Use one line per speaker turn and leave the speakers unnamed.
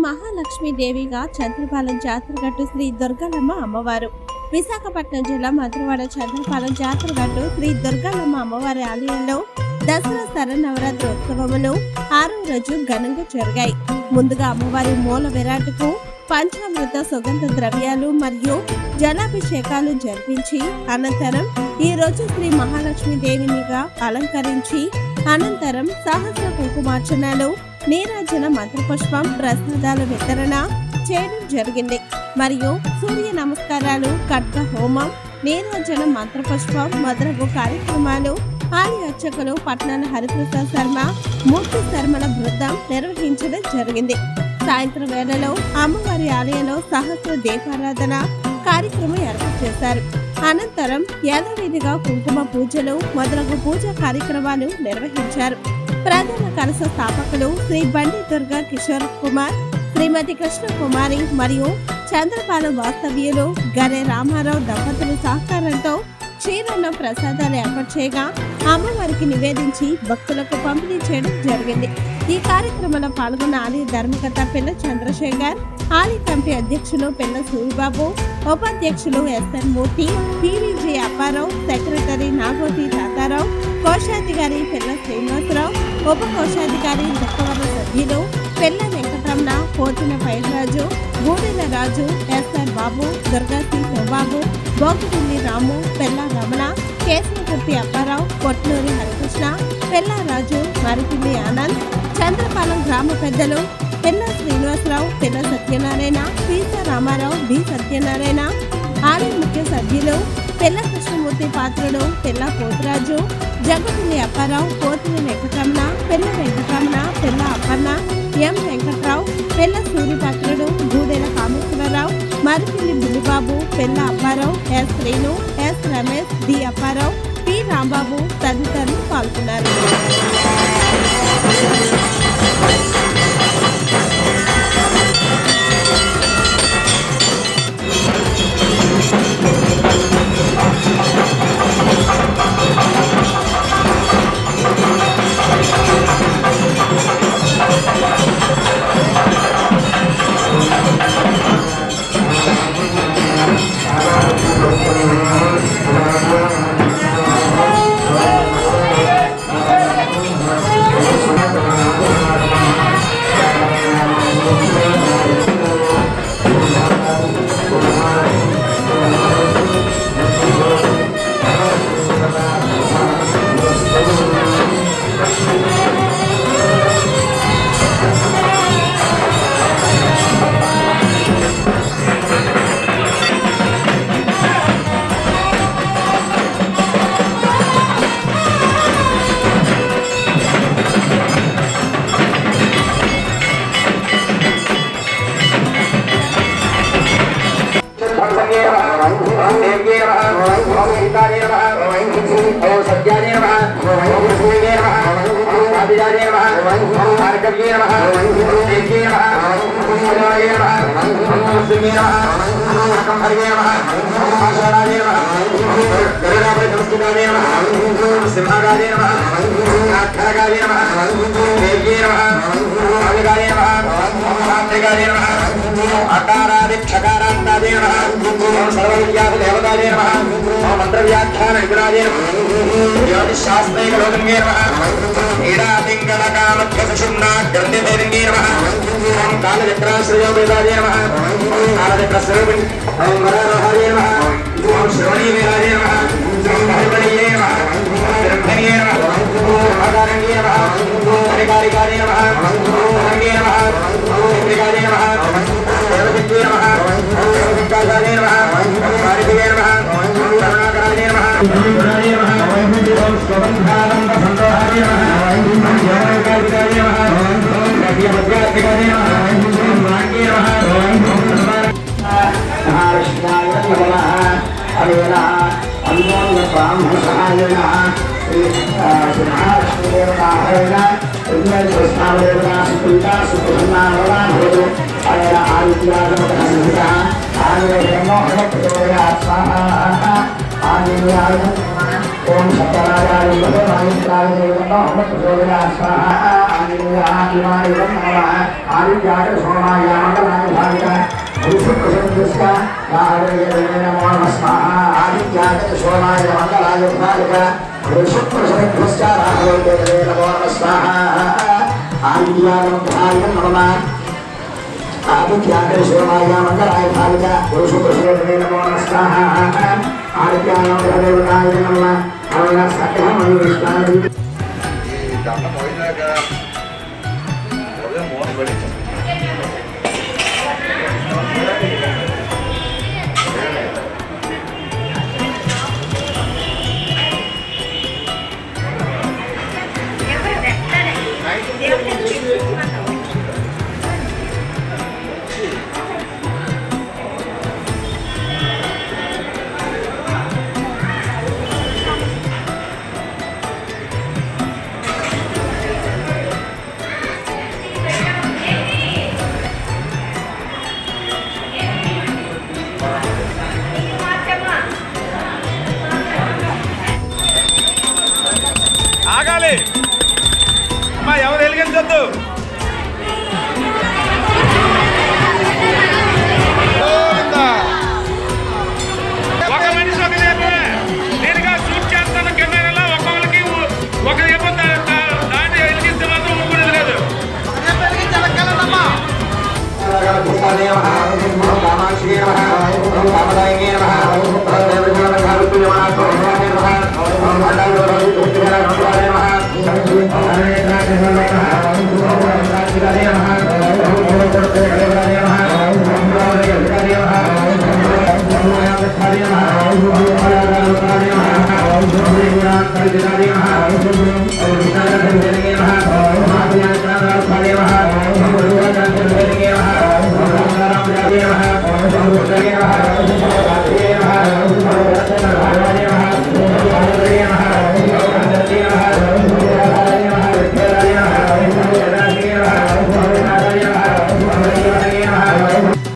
మహాలక్ష్మీదేవిగా చంద్రపాలెం జాతరగట్టు శ్రీ దుర్గాలమ్మ అమ్మవారు. విశాఖపట్నం జిల్లా మధురవాడ చంద్రపాలెం జాతరగట్టు శ్రీ దుర్గాలమ్మ అమ్మవారి ఆలయంలో దసరా శరన్నవరాత్రి ఉత్సవములు 6వ రోజు ఘనంగా జరిగాయి. ముందుగా అమ్మవారి మూల విరాట్కు పంచామృత సుగంధ ద్రవ్యాలు మరియు జలాభిషేకాలు జరిపించి అనంతరం ఈ రోజు శ్రీ మహాలక్ష్మీదేవినిగా అలంకరించి అనంతరం సహస్ర కుంకుమార్చనలు, నీరాజన మంత్రపుష్పం, ప్రసాదాల వితరణ చేయడం జరిగింది. మరియు సూర్య నమస్కారాలు, ఖడ్గ హోమం, నీరాజన మంత్రపుష్పం మొదలగు కార్యక్రమాలు ఆలయ అర్చకులు పట్నాల హరిప్రసాద్ శర్మ, మూర్తి శర్మల బృందం నిర్వహించడం జరిగింది. సాయంత్రం వేళలో అమ్మవారి ఆలయంలో సహస్ర దీపారాధన కార్యక్రమం ఏర్పాటు చేశారు. అనంతరం యథావిధిగా కుంకుమ పూజలు మొదలగు పూజా కార్యక్రమాలు నిర్వహించారు. ప్రధాన కలశ స్థాపకులు శ్రీ బండి దుర్గా కిషోర్ కుమార్, శ్రీమతి కృష్ణ కుమారి మరియు చంద్రపాలెం వాస్తవ్యులు గరే రామారావు దంపతుల సహకారంతో క్షీరన్న ప్రసాదాలు ఏర్పాటు చేయగా అమ్మవారికి నివేదించి భక్తులకు పంపిణీ చేయడం జరిగింది. ఈ కార్యక్రమంలో పాల్గొన్న ఆలయ ధర్మకర్త పిల్ల చంద్రశేఖర్, ఆలయ కమిటీ అధ్యక్షులు పిల్ల సూరిబాబు, ఉపాధ్యక్షులు ఎస్ఎన్ మూర్తి, పివిజి అప్పారావు, సెక్రటరీ నాగోతి తాతారావు, కోశాధికారి పిల్ల శ్రీనివాసరావు, ఉప కోశాధికారి దుఃఖవర సభ్యులు పిల్ల వెంకటరమణ, పోతిన పైరాజు, గూడెల రాజు, ఎస్ఆర్ బాబు, దుర్గాశ్రీ శివబాబు, బోకటిల్లి రాము, పిల్ల రమణ, కేశవకుర్తి అప్పారావు, కొట్నూరి హరికృష్ణ, పిల్ల రాజు, మరిపిల్లి ఆనంద్, చంద్రపాలెం గ్రామ పెద్దలు పిల్ల శ్రీనివాసరావు, పిల్ల సత్యనారాయణ, పీసా రామారావు, బి సత్యనారాయణ, ఆలయ ముఖ్య సభ్యులు పిల్ల కృష్ణమూర్తి పాత్రుడు, పిల్ల పోతురాజు, జగపిల్లి అప్పారావు, పోతిని వెంకటరమణ, పిల్ల వెంకటరమణ, పిల్ల అప్పన్న, ఎం వెంకట్రావు, పిల్ల సూర్యపాత్రుడు, గూడెల Kameswara Rao, Maripilli Bullibabu, Pilla Apparao, S Srinu, S Ramesh, D Apparao, P Rambabu తదితరులు పాల్గొన్నారు.
ओम सत्यनारायण Namaha